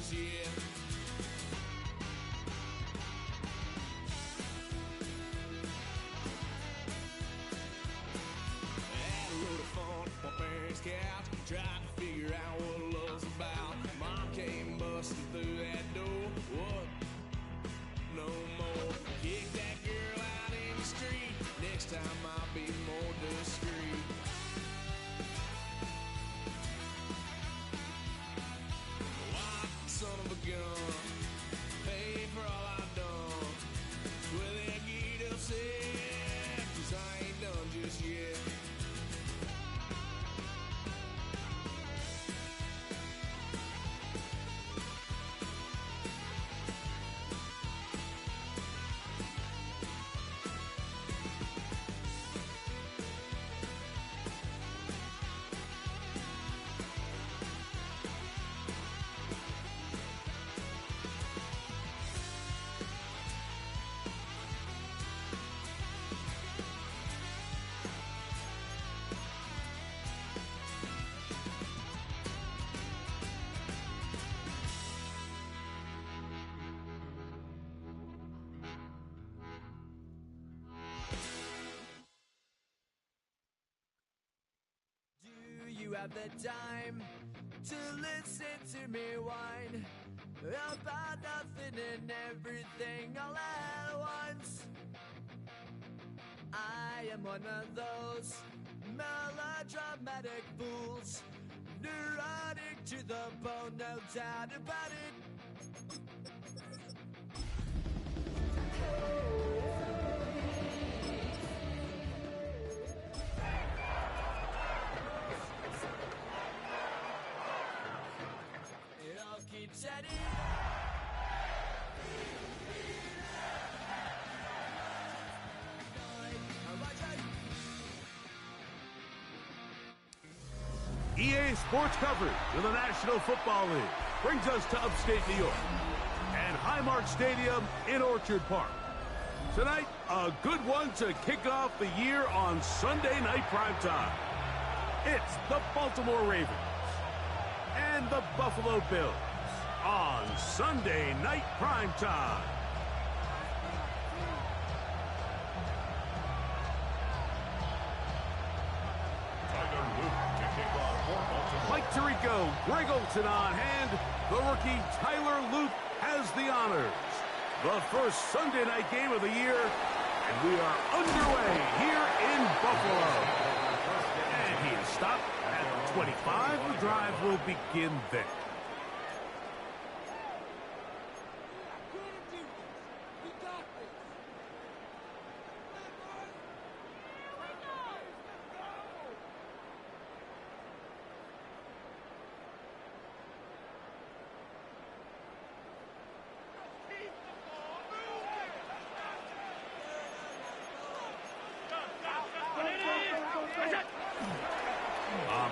just yet. Had a load of fun at my parents' couch, trying to figure out what love's about. Mom came busting through that door. What? No more. Kick that girl out in the street. Next time I'll be more discreet. Wild son of a gun, pay for all I've done. Swear that get upset, 'cause I ain't done just yet. You have the time to listen to me whine about nothing and everything all at once. I am one of those melodramatic fools, neurotic to the bone, no doubt about it. It all keeps adding EA Sports coverage of the National Football League brings us to upstate New York and Highmark Stadium in Orchard Park. Tonight, a good one to kick off the year on Sunday night primetime. It's the Baltimore Ravens and the Buffalo Bills on Sunday night primetime. Mike Tirico, Greg Olson on hand. The rookie Tyler Luke has the honors. The first Sunday night game of the year, and we are underway here in Buffalo. And he is stopped at 25. The drive will begin there.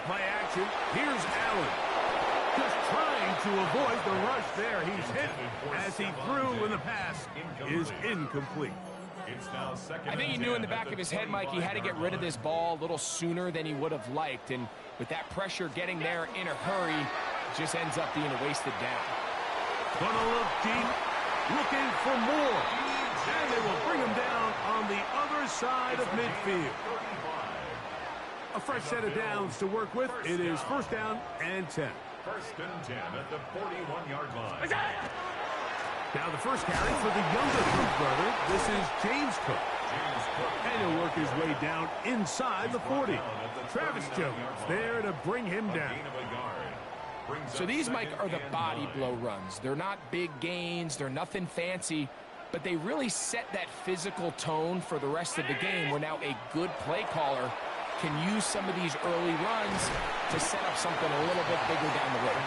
Play action. Here's Allen. Just trying to avoid the rush there. He's hit as he threw, and the pass is incomplete. I think he knew in the back of his head, Mike, he had to get rid of this ball a little sooner than he would have liked. And with that pressure getting there in a hurry, it just ends up being a wasted down. Gonna look deep, looking for more. And they will bring him down on the other side of midfield. A fresh set of downs to work with. It is first down and 10. First and 10 at the 41-yard line. Now the first carry for the younger Cook brother. This is James Cook. And he'll work his way down inside the 40. Travis Jones there to bring him down. So these, Mike, are the body blow runs. They're not big gains. They're nothing fancy. But they really set that physical tone for the rest of the game where now a good play caller can use some of these early runs to set up something a little bit bigger down the road.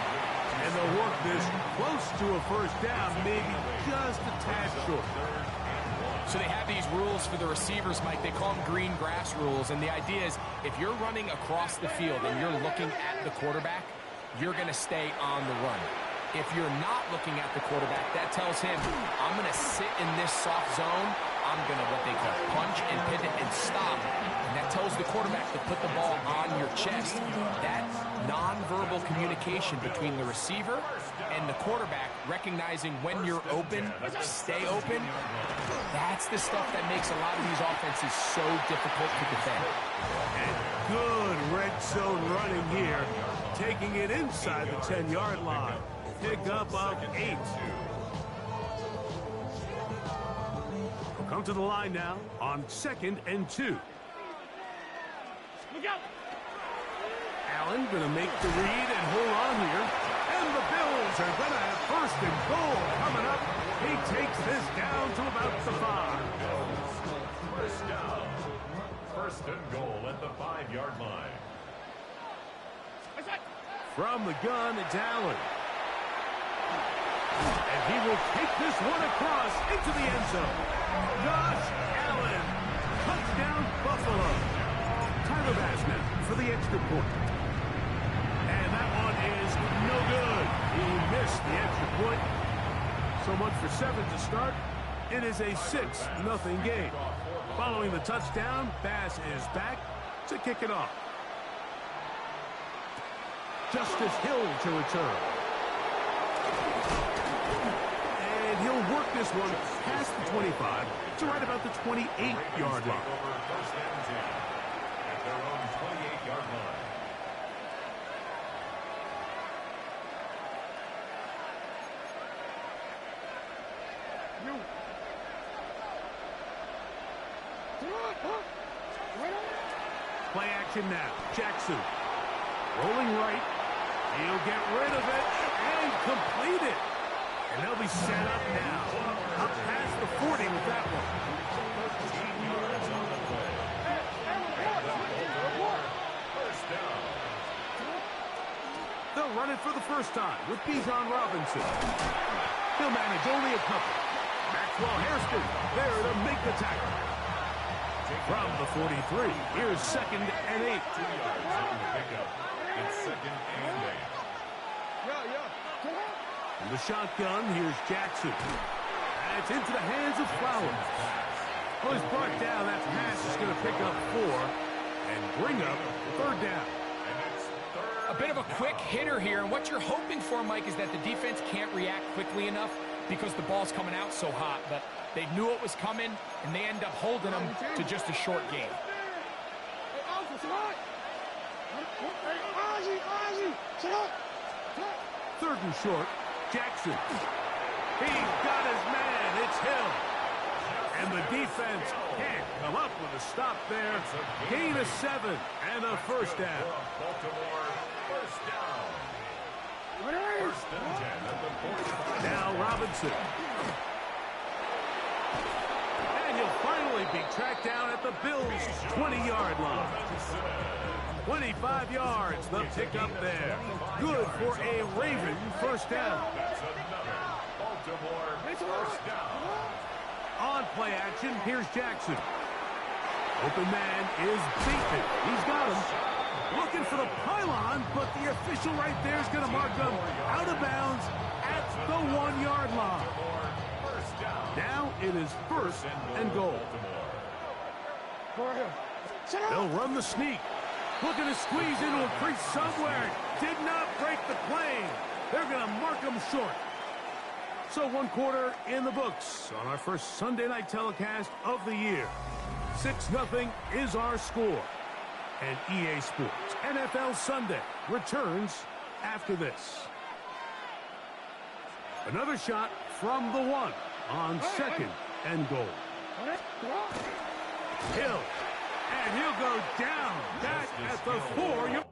And they'll work this close to a first down, maybe just a tad short. So they have these rules for the receivers, Mike. They call them green grass rules. And the idea is if you're running across the field and you're looking at the quarterback, you're going to stay on the run. If you're not looking at the quarterback, that tells him, I'm going to sit in this soft zone I'm going to what they call punch and pivot and stop. And that tells the quarterback to put the ball on your chest. That nonverbal communication between the receiver and the quarterback, recognizing when you're open, stay open, that's the stuff that makes a lot of these offenses so difficult to defend. And good red zone running here, taking it inside the 10-yard line. Pick up of 8. We'll come to the line now on 2nd and 2. Allen going to make the read and hold on here. And the Bills are going to have 1st and goal coming up. He takes this down to about the 5. First down. 1st and goal at the 5-yard line. From the gun, it's Allen. And he will take this one across into the end zone. Josh Allen. Touchdown, Buffalo. Tyler Bass now for the extra point. And that one is no good. He missed the extra point. So much for 7 to start. It is a 6-0 game. Following the touchdown, Bass is back to kick it off. Justice Hill to return. And he'll work this one past the 25 to right about the 28-yard line. First and 10 at their own 28-yard line. Play action now. Jackson. Rolling right. He'll get rid of it and complete it. And they'll be set up now. Up past the 40 with that one. 13 yards on the play. First down. They'll run it for the first time with Bijan Robinson. He'll manage only a couple. Maxwell Hairston there to make the tackle. From the 43, here's 2nd and 8. 2 yards on the pickup. It's 2nd and 8. From the shotgun, here's Jackson. And it's into the hands of Flowers. Well, he's brought down. That pass is going to pick up 4 and bring up 3rd down. A bit of a quick hitter here, and what you're hoping for, Mike, is that the defense can't react quickly enough because the ball's coming out so hot. But they knew it was coming, and they end up holding them to just a short game. 3rd and short. Jackson. He's got his man. It's Hill. And the defense can't come up with a stop there. Gain of 7 and a 1st down. Baltimore, first down. 1st and 10 at the 45. Now Robinson. And he'll finally be tracked down at the Bills' 20-yard line. 25 yards, the pickup there. Good for a Raven 1st down. That's another Baltimore first down. On play action, here's Jackson. Open man is beaten. He's got him. Looking for the pylon, but the official right there is going to mark him out of bounds at the 1-yard line. Now it is 1st and goal. They'll run the sneak. Looking to squeeze into a crease somewhere. Did not break the plane. They're going to mark him short. So 1 quarter in the books on our first Sunday night telecast of the year. 6-0 is our score. And EA Sports NFL Sunday returns after this. Another shot from the 1 on 2nd and goal. Hill. And he'll go down back at the 4.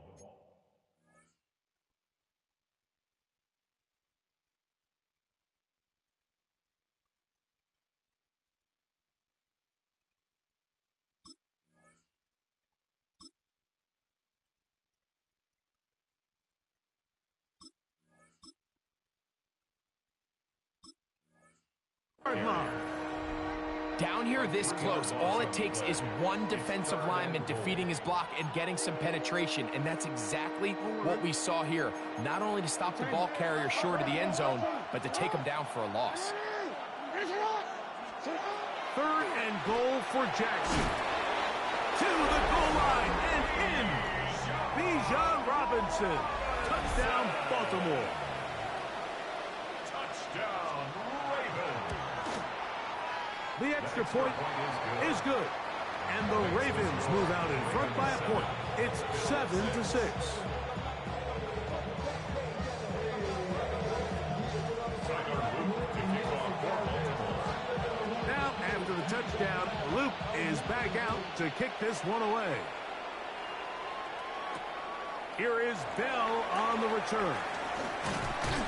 Down here this close, all it takes is one defensive lineman defeating his block and getting some penetration, and that's exactly what we saw here. Not only to stop the ball carrier short of the end zone, but to take him down for a loss. Third and goal for Jackson. To the goal line and in. Bijan Robinson. Touchdown, Baltimore. Touchdown, Ravens. The extra point is good. And the Ravens move out in front by a point. It's 7-6. Now, after the touchdown, Luke is back out to kick this one away. Here is Bell on the return.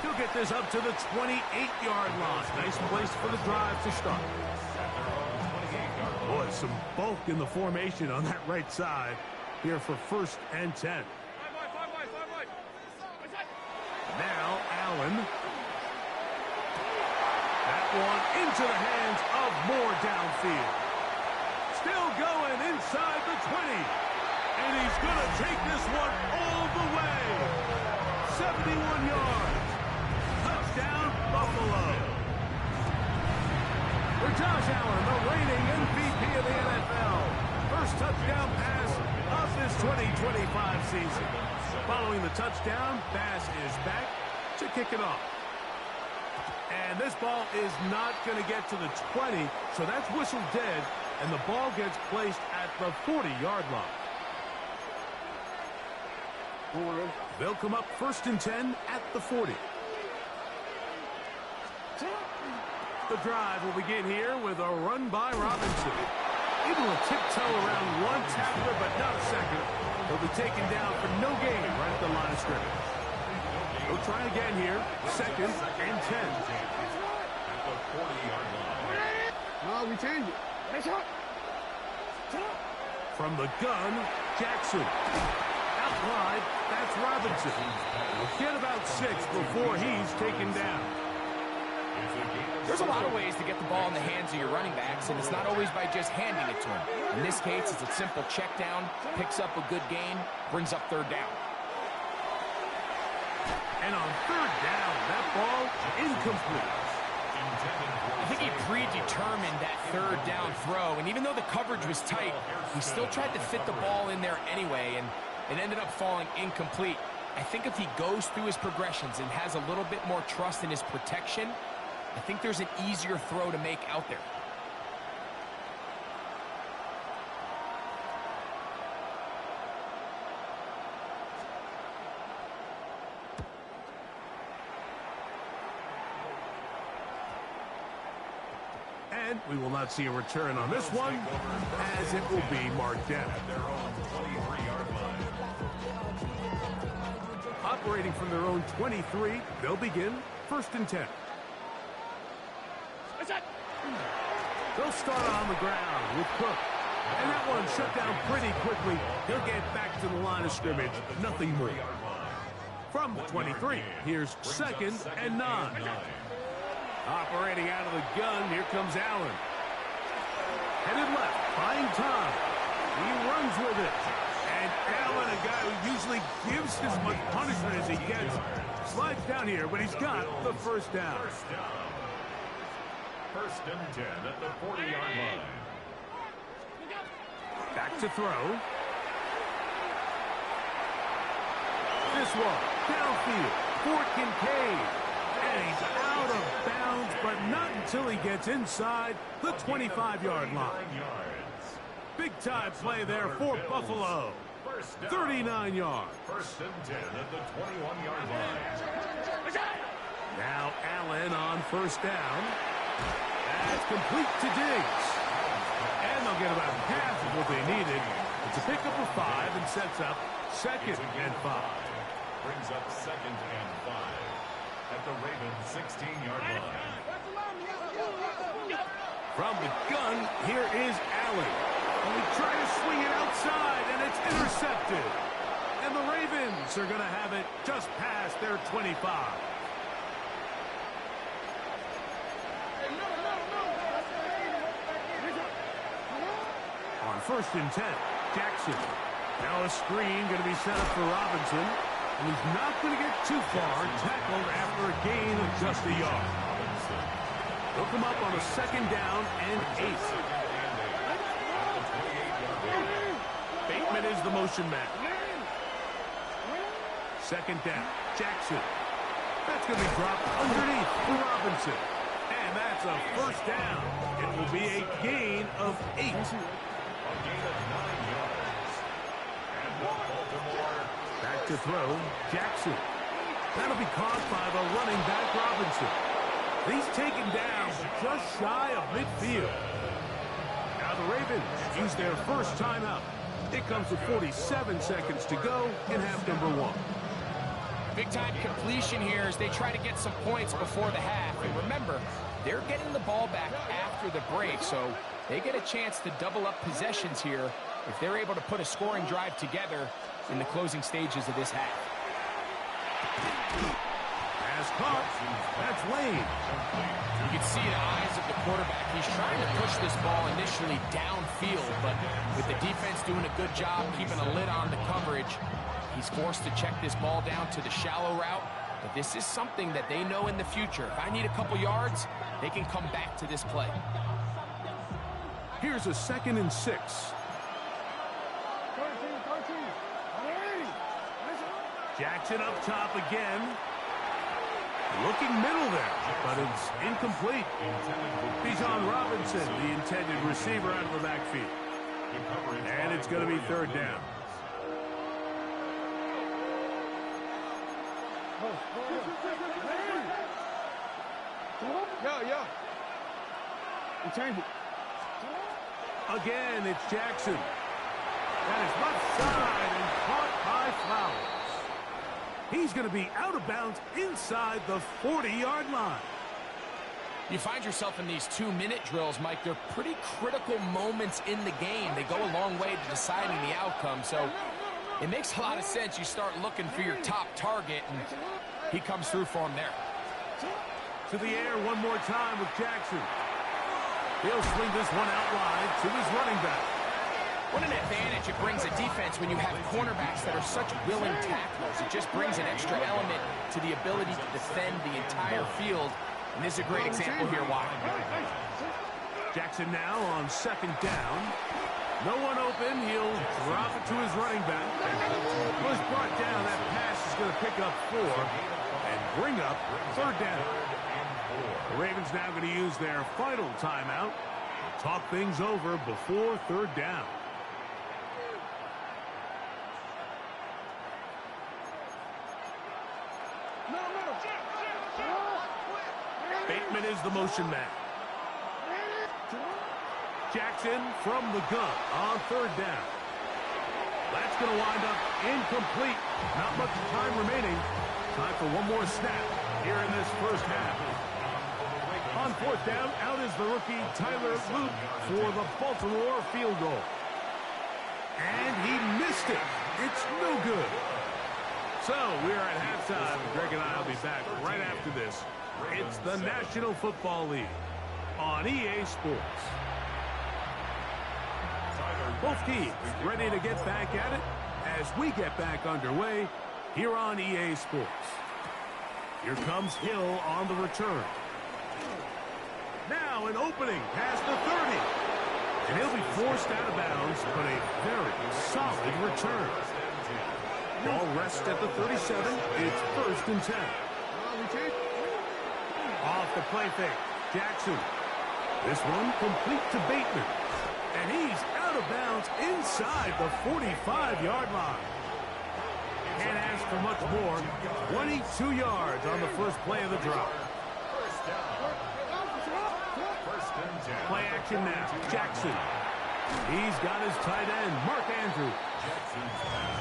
He'll get this up to the 28-yard line. Nice place for the drive to start. Boy, some bulk in the formation on that right side here for 1st and 10. Now, Allen. That one into the hands of Moore downfield. Still going inside the 20. And he's going to take this one all the way. 71 yards. Touchdown, Buffalo. For Josh Allen, the reigning MVP of the NFL. First touchdown pass of this 2025 season. Following the touchdown, Bass is back to kick it off. And this ball is not going to get to the 20, so that's whistled dead, and the ball gets placed at the 40-yard line. They'll come up 1st and 10 at the 40. The drive will begin here with a run by Robinson. Able to tiptoe around one tackler, but not a second. He'll be taken down for no gain right at the line of scrimmage. We'll try again here. 2nd and 10. At the 40-yard line. No, we change it. From the gun, Jackson. Out wide, that's Robinson. We'll get about 6 before he's taken down. There's a lot of ways to get the ball in the hands of your running backs, and it's not always by just handing it to him. In this case, it's a simple check down, picks up a good gain, brings up 3rd down. And on 3rd down, that ball incomplete. I think he predetermined that 3rd down throw, and even though the coverage was tight, he still tried to fit the ball in there anyway, and it ended up falling incomplete. I think if he goes through his progressions and has a little bit more trust in his protection, I think there's an easier throw to make out there. And we will not see a return on this one, as it will be marked down. At their own 23-yard line. Operating from their own 23, they'll begin 1st and 10. They'll start on the ground with Cook. And that one shut down pretty quickly. He'll get back to the line of scrimmage. Nothing more. From the 23, here's 2nd and 9. Operating out of the gun, here comes Allen. Headed left, buying time. He runs with it. And Allen, a guy who usually gives as much punishment as he gets, slides down here, but he's got the 1st down. 1st and 10 at the 40-yard line. Back to throw. This one, downfield, for Kincaid. And he's out of bounds, but not until he gets inside the 25-yard line. Big-time play there for Buffalo. 39 yards. 1st and 10 at the 21-yard line. Now Allen on 1st down. That's complete to Diggs. And they'll get about half of what they needed. It's a pickup of 5 and sets up 2nd and 5. Brings up 2nd and 5 at the Ravens 16-yard line. From the gun, here is Allen. And we try to swing it outside, and it's intercepted. And the Ravens are going to have it just past their 25. On 1st and 10, Jackson. Now a screen going to be set up for Robinson. And he's not going to get too far, tackled after a gain of just a yard. They'll come up on a 2nd down and 8. Bateman is the motion man. 2nd down. Jackson. That's going to be dropped underneath for Robinson. And that's a 1st down. It will be a gain of 8. Back to throw. Jackson. That'll be caught by the running back Robinson. He's taken down just shy of midfield. Now the Ravens use their first timeout. It comes with 47 seconds to go in half number 1. Big-time completion here as they try to get some points before the half. And remember, they're getting the ball back after the break, so they get a chance to double up possessions here if they're able to put a scoring drive together in the closing stages of this half. Pass caught. That's Lane. You can see the eyes of the quarterback. He's trying to push this ball initially downfield, but with the defense doing a good job keeping a lid on the coverage, he's forced to check this ball down to the shallow route. But this is something that they know in the future. If I need a couple yards, they can come back to this play. Here's a 2nd and 6. Jackson up top again. Looking middle there, but it's incomplete. Bijan Robinson, the intended receiver, out of the backfield. And it's going to be 3rd down. Again, it's Jackson. That is left side and caught by Flowers. He's going to be out of bounds inside the 40-yard line. You find yourself in these 2-minute drills, Mike. They're pretty critical moments in the game. They go a long way to deciding the outcome, so it makes a lot of sense. You start looking for your top target, and he comes through for him there. To the air one more time with Jackson. He'll swing this one out wide to his running back. What an advantage it brings a defense when you have cornerbacks that are such willing tacklers. It just brings an extra element to the ability to defend the entire field. And this is a great example here why. Jackson now on 2nd down. No one open. He'll drop it to his running back. Was brought down. That pass is going to pick up 4 and bring up 3rd down. The Ravens now going to use their final timeout to talk things over before 3rd down. Bateman is the motion man. Jackson from the gun on 3rd down. That's going to wind up incomplete. Not much time remaining. Time for one more snap here in this first half. On 4th down, out is the rookie Tyler Luke for the Baltimore field goal. And he missed it. It's no good. So we are at halftime. Greg and I will be back right after this. It's the National Football League on EA Sports. Both teams ready to get back at it as we get back underway here on EA Sports. Here comes Hill on the return. Now an opening past the 30. And he'll be forced out of bounds, but a very solid return. Ball rests at the 37. It's 1st and 10. Off the play fake. Jackson. This one complete to Bateman. And he's out of bounds inside the 45-yard line. Can't ask for much more. 22 yards on the first play of the drop. Play action now. Jackson. He's got his tight end, Mark Andrews.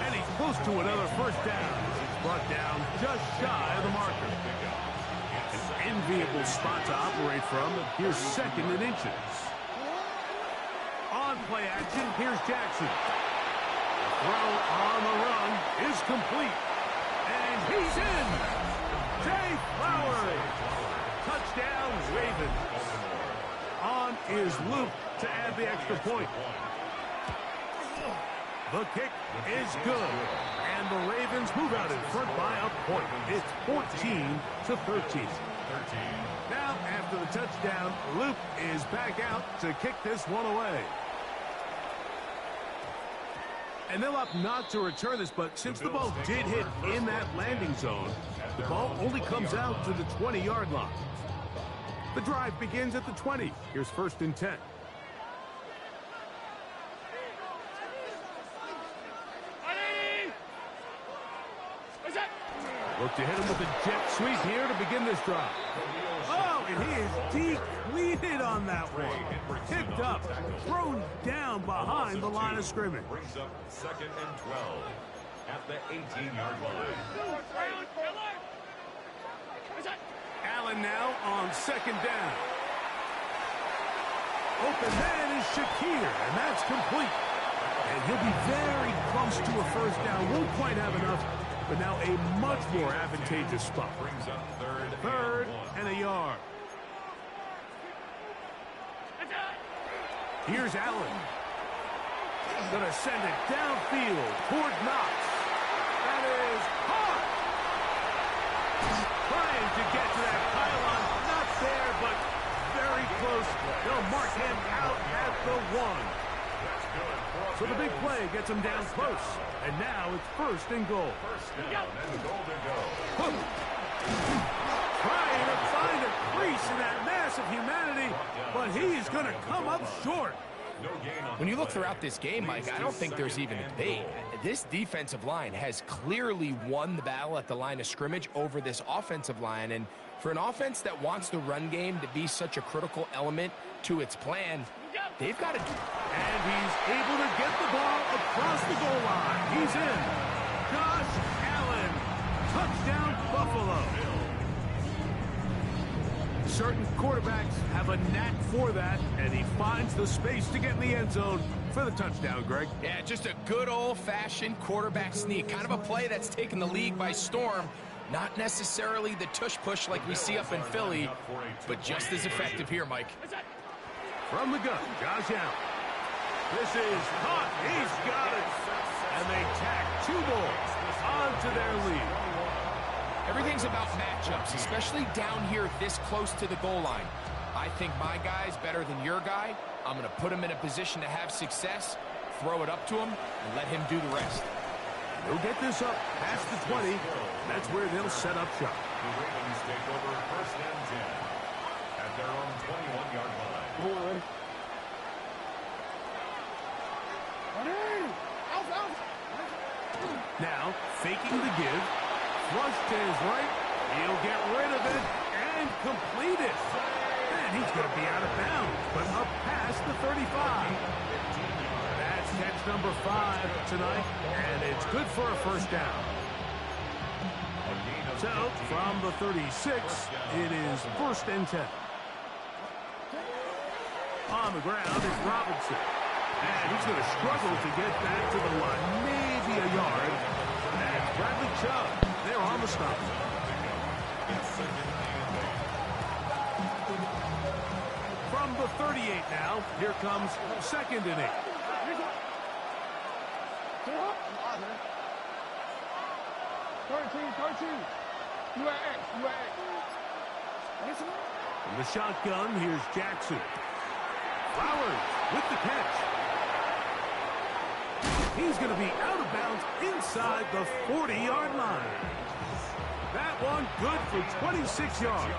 And he's close to another 1st down. He's brought down just shy of the marker. An enviable spot to operate from. Here's 2nd and inches. On play action, here's Jackson. The throw on the run is complete. And he's in. Jay Flowers. Touchdown, Ravens. On is Luke to add the extra point. The kick is good. And the Ravens move out in front by a point. It's 14-13. Now, after the touchdown. Luke is back out to kick this one away. And they'll opt not to return this, but since the ball did hit in that landing zone, the ball only comes out to the 20-yard line. The drive begins at the 20. Here's 1st and 10. Look to hit him with a jet sweep here to begin this drive. Oh, and he is depleted on that one. Picked up, thrown down behind the line of scrimmage. Brings up 2nd and 12 at the 18-yard line. Allen now on 2nd down. Open man is Shakir, and that's complete. And he'll be very close to a 1st down. Won't quite have enough, but now a much more advantageous spot. Brings up 3rd and a yard. Here's Allen. Gonna send it downfield toward Knox. That is hard. Trying to get to that pylon. Not there, but very close. They'll mark him out at the 1. So the big play gets him down close. And now it's 1st and goal. 1st down and goal to go. Trying to find a crease in that mass of humanity, but he's going to come up short. When you look throughout this game, Mike, I don't think there's even a debate. This defensive line has clearly won the battle at the line of scrimmage over this offensive line. And for an offense that wants the run game to be such a critical element to its plan, they've got to do it. And he's able to get the ball across the goal line. He's in. Josh Allen. Touchdown, Buffalo. Certain quarterbacks have a knack for that, and he finds the space to get in the end zone for the touchdown, Greg. Yeah, just a good old-fashioned quarterback sneak. Kind of a play that's taken the league by storm. Not necessarily the tush-push like we see up in Philly, but just as effective here, Mike. From the gun, Josh Allen. This is caught. He's got it. And they tack 2 balls onto their lead. Everything's about matchups, especially down here this close to the goal line. I think my guy's better than your guy. I'm going to put him in a position to have success, throw it up to him, and let him do the rest. They'll get this up past the 20. That's where they'll set up shop. The Ravens take over 1st and 10 at their own 21-yard line. Now, faking the give. Flush to his right. He'll get rid of it and complete it. And he's going to be out of bounds, but up past the 35. That's catch number 5 tonight, and it's good for a 1st down. So, from the 36, it is 1st and 10. On the ground is Robinson. And he's going to struggle to get back to the line. Maybe a yard. And Bradley Chubb, they're on the stop. From the 38 now, here comes 2nd and 8. From the shotgun, here's Jackson. Flowers with the catch. He's going to be out of bounds inside the 40-yard line. That one good for 26 yards.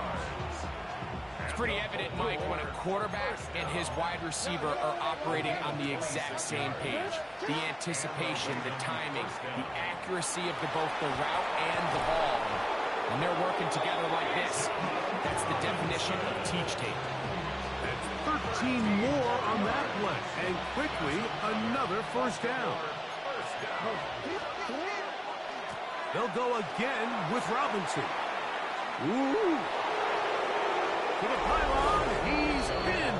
It's pretty evident, Mike, when a quarterback and his wide receiver are operating on the exact same page. The anticipation, the timing, the accuracy of both the route and the ball. When they're working together like this, that's the definition of teach tape. That's 13 more on that play. And quickly, another 1st down. They'll go again with Robinson. Ooh. To the pylon, he's in.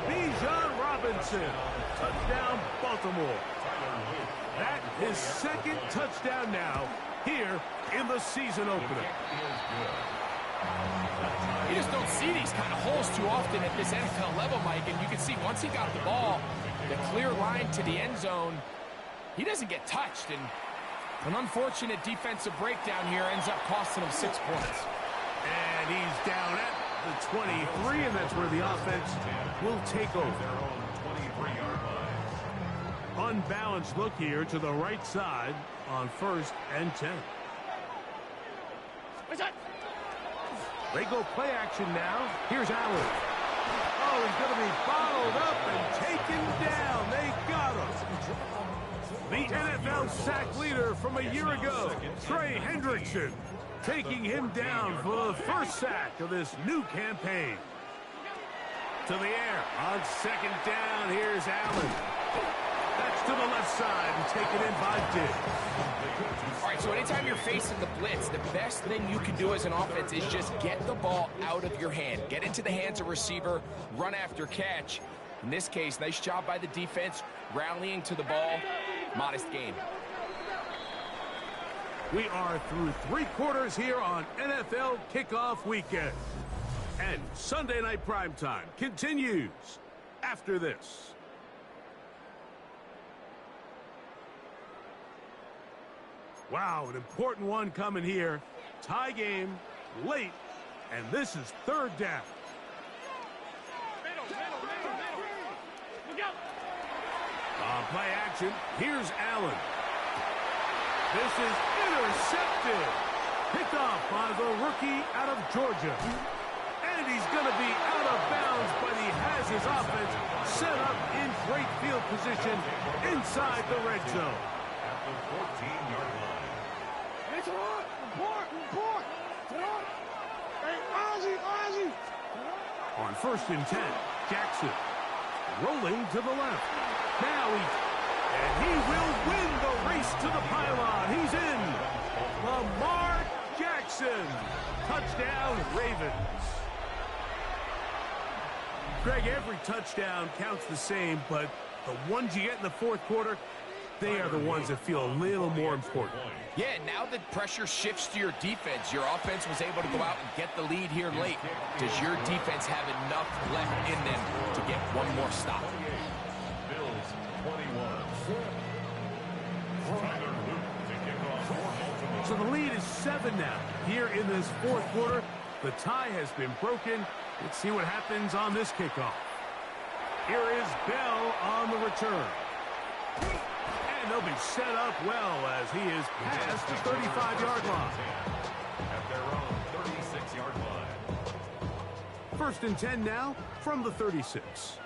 Bijan Robinson. Touchdown, Baltimore. That is 2nd touchdown now here in the season opener. You just don't see these kind of holes too often at this NFL level, Mike, and you can see once he got the ball, the clear line to the end zone, he doesn't get touched, and an unfortunate defensive breakdown here ends up costing him 6 points. And he's down at the 23, and that's where the offense will take over. Unbalanced look here to the right side on 1st and 10. They go play action now. Here's Allen. Oh, he's going to be bottled up and taken down. They got him. The NFL sack leader from a year ago, Trey Hendrickson, taking him down for the first sack of this new campaign. To the air on 2nd down. Here's Allen. That's to the left side and taken in by Diggs. All right, so anytime you're facing the blitz, the best thing you can do as an offense is just get the ball out of your hand. Get into the hands of receiver, run after catch. In this case, nice job by the defense, rallying to the ball. Modest gain. We are through 3 quarters here on NFL Kickoff Weekend. And Sunday Night Primetime continues after this. Wow, an important one coming here. Tie game, late, and this is 3rd down. On play action, here's Allen. This is intercepted. Picked off by the rookie out of Georgia. And he's going to be out of bounds, but he has his offense set up in great field position inside the red zone. At the 14-yard line. On 1st and 10, Jackson rolling to the left. Now he will win the race to the pylon. He's in. Lamar Jackson. Touchdown, Ravens. Greg, every touchdown counts the same, but the ones you get in the 4th quarter, they are the ones that feel a little more important. Yeah, now the pressure shifts to your defense. Your offense was able to go out and get the lead here late. Does your defense have enough left in them to get one more stop? Bills 21. So the lead is 7 now. Here in this 4th quarter, the tie has been broken. Let's see what happens on this kickoff. Here is Bell on the return. And they'll be set up well as he is past the 35-yard line. At their own 36-yard line. 1st and 10 now from the 36.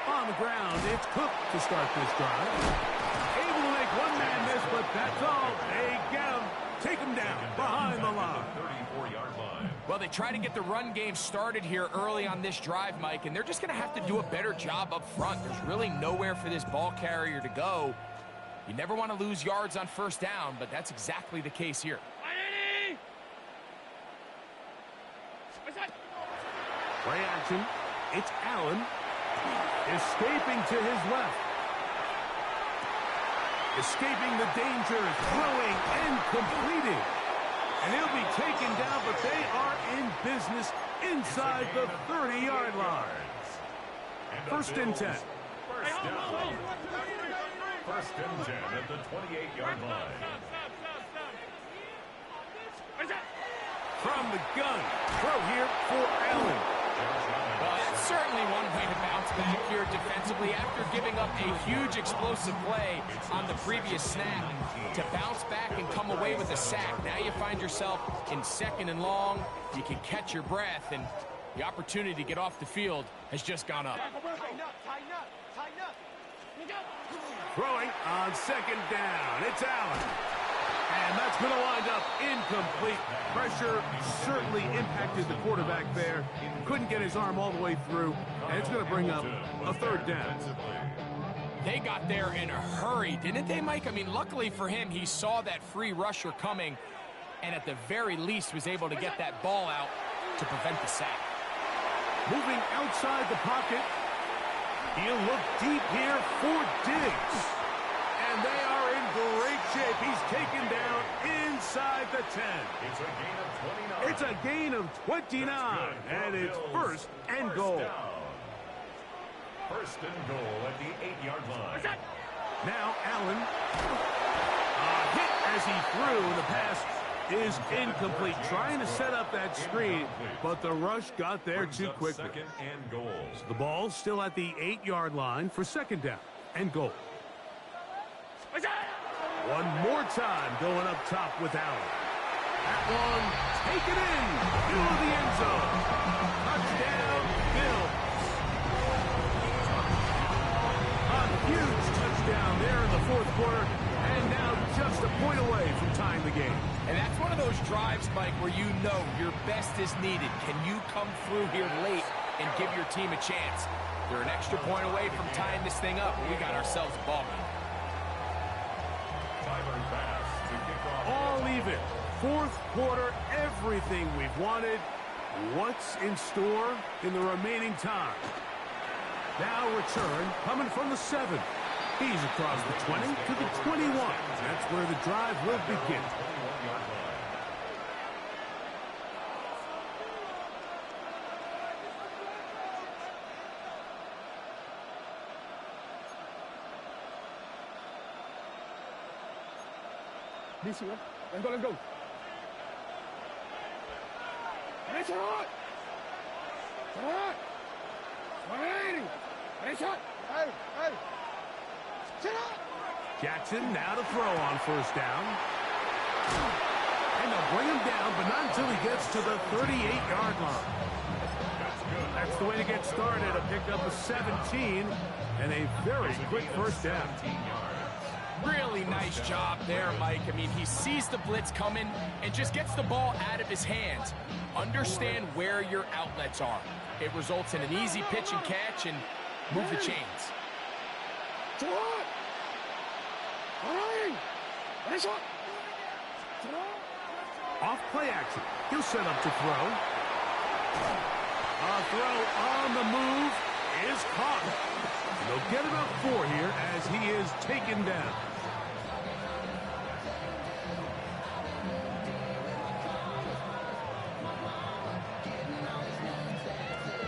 On the ground, it's Cook to start this drive. Able to make one man miss, but that's all. They get him, take him down behind the line. 34-yard line. Well, they try to get the run game started here early on this drive, Mike, and they're just going to have to do a better job up front. There's really nowhere for this ball carrier to go. You never want to lose yards on 1st down, but that's exactly the case here. Play action. It's Allen. Escaping to his left. Escaping the danger, throwing and completing. And he'll be taken down, but they are in business inside the 30-yard line. 1st and 10. First down. 1st and 10 at the 28-yard line. From the gun. Throw here for Allen. Well, that's certainly one way to bounce back here defensively after giving up a huge explosive play on the previous snap. To bounce back and come away with a sack. Now you find yourself in 2nd and long. You can catch your breath, and the opportunity to get off the field has just gone up. Throwing on 2nd down. It's Allen. And that's going to wind up incomplete. Pressure certainly impacted the quarterback there. Couldn't get his arm all the way through. And it's going to bring up a 3rd down. They got there in a hurry, didn't they, Mike? I mean, luckily for him, he saw that free rusher coming and at the very least was able to get that ball out to prevent the sack. Moving outside the pocket. He'll look deep here for Diggs. And they are in great shape. He's taken down inside the 10. It's a gain of 29. It's a gain of 29. And it's 1st and goal. 1st and goal at the 8-yard line. Now Allen. A hit as as he threw. The pass is incomplete. Trying to set up that screen, but the rush got there too quickly. Second and goal. So the ball's still at the 8-yard line for second down and goal. One more time going up top with Allen. That one taken in through the end zone. Touchdown, Bills. A huge touchdown there in the fourth quarter, and now just a point away from tying the game. And that's one of those drives, Mike, where you know your best is needed. Can you come through here late and give your team a chance? They're an extra point away from tying this thing up. We got ourselves a ball game. All even. Fourth quarter, everything we've wanted. What's in store in the remaining time? Now return coming from the 7. He's across the 20 to the 21. That's where the drive will begin. Let's go, let's go. Hey, Jackson now to throw on first down. And they'll bring him down, but not until he gets to the 38-yard line. That's the way to get started. A pickup of 17 and a very quick first down. Really nice job there, Mike. I mean, he sees the blitz coming and just gets the ball out of his hands. Understand where your outlets are. It results in an easy pitch and catch and move the chains. Off play action. He'll set up to throw. A throw on the move is caught. They'll get about 4 here as he is taken down.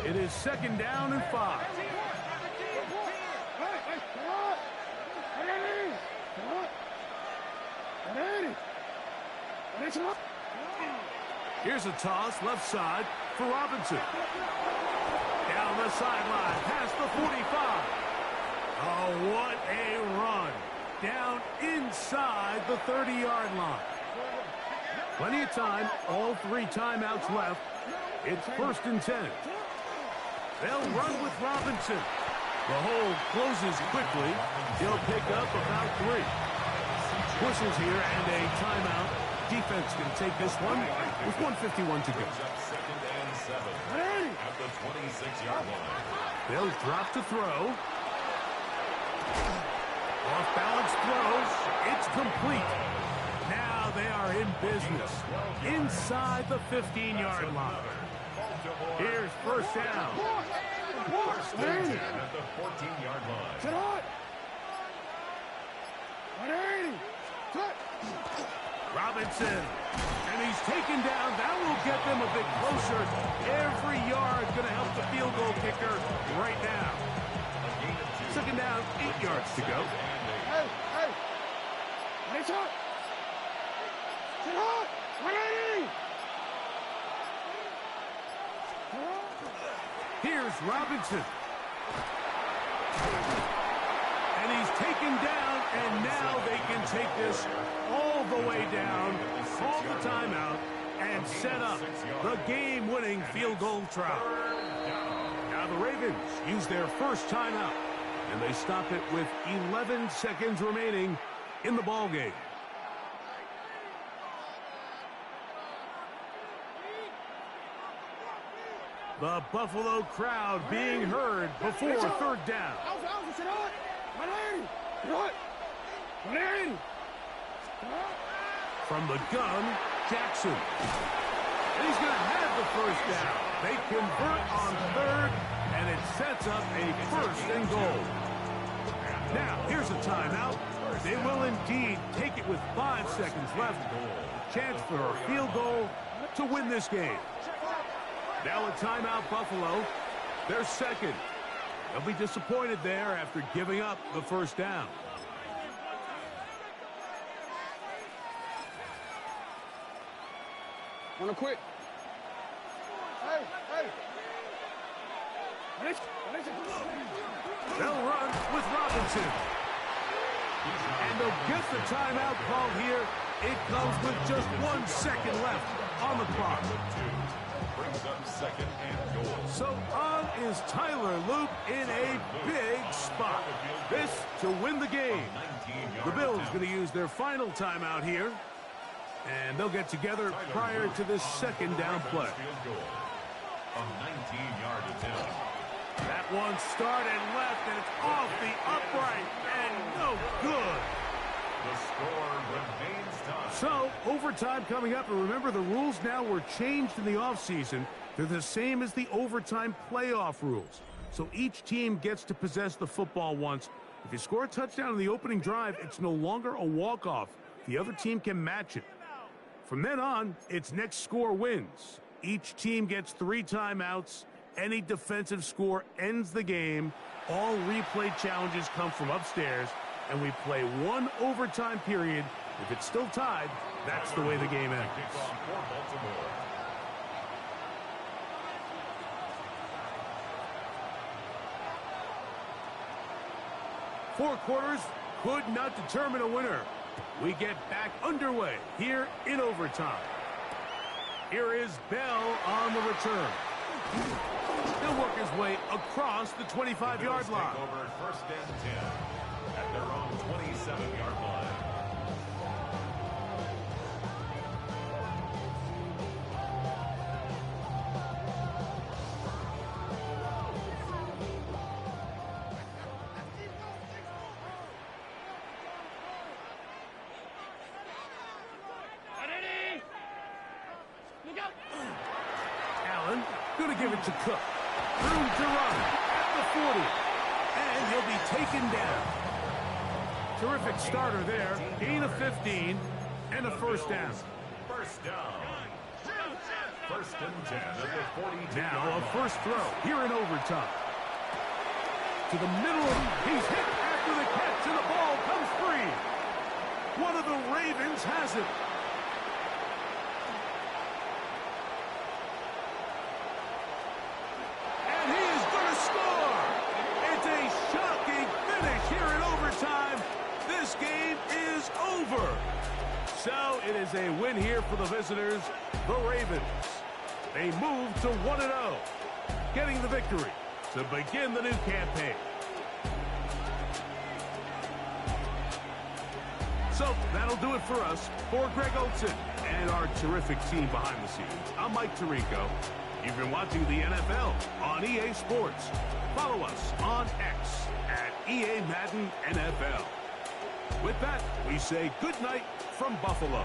It is second down and 5. Here's a toss left side for Robinson. Down the sideline, past the 45. Oh, what a run. Down inside the 30-yard line. Plenty of time, all 3 timeouts left. It's first and 10. They'll run with Robinson. The hole closes quickly. He'll pick up about 3. Pushes here and a timeout. Defense can take this one with 1:51 to go. Second and 7 at the 26-yard line. They'll drop to throw. Off balance throws. It's complete. Now they are in business inside the 15-yard line. Here's first down. First and 10 at the 14-yard line. Robinson, and he's taken down. That will get them a bit closer. Every yard going to help the field goal kicker right now. Second down, 8 yards to go. Here's Robinson. And he's taken down, and now they can take this all the way down, call the timeout, and set up the game-winning field goal try. Now the Ravens use their first timeout, and they stop it with 11 seconds remaining in the ballgame. The Buffalo crowd being heard before third down. From the gun, Jackson. And he's going to have the first down. They convert on third, and it sets up a first and goal. Now, here's a timeout. They will indeed take it with 5 seconds left. Chance for a field goal to win this game. Now a timeout, Buffalo. They're second. They'll be disappointed there after giving up the first down. Wanna quit? Hey, hey. They'll run with Robinson. And they'll get the timeout called here. It comes with just 1 second left on the clock. Brings up second and goal. So on is Tyler Loop in a big spot. This to win the game. The Bills going to use their final timeout here. And they'll get together prior to this second down play. A 19-yard attempt. That one started left, and it's off the upright, and no good. The score remains tied. So, overtime coming up, and remember the rules now were changed in the offseason. They're the same as the overtime playoff rules. So each team gets to possess the football once. If you score a touchdown in the opening drive, it's no longer a walk-off. The other team can match it. From then on, it's next score wins. Each team gets 3 timeouts. Any defensive score ends the game. All replay challenges come from upstairs, and we play 1 overtime period. If it's still tied, that's the way the game ends. Kickoff for Baltimore. Four quarters could not determine a winner. We get back underway here in overtime. Here is Bell on the return. He'll work his way across the 25-yard line. Over first and 10 at their own 27-yard line. Allen going to give it to Cook. Room to run at the 40. And he'll be taken down. Terrific starter there. Gain of 15 and a first down. First down. First and 10 at the 42. Now a first throw here in overtime. To the middle. He's hit after the catch, and the ball comes free. One of the Ravens has it. And he is going to score. It's a shocking finish here in overtime. This game is over. So it is a win here for the visitors, the Ravens. They move to 1-0, getting the victory to begin the new campaign. So that'll do it for us. For Greg Olson and our terrific team behind the scenes, I'm Mike Tirico. You've been watching the NFL on EA Sports. Follow us on X at EA Madden NFL. With that, we say good night from Buffalo.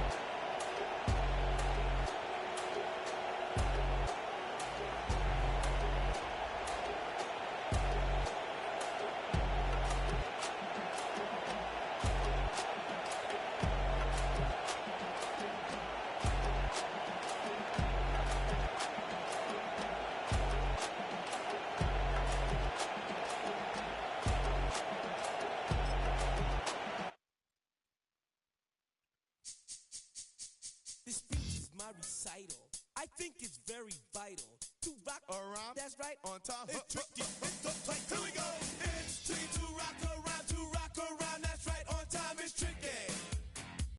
This speech is my recital. I think it's very vital to rock around. That's right. On time. It's tricky. It's the play. Here we go. It's tricky to rock around.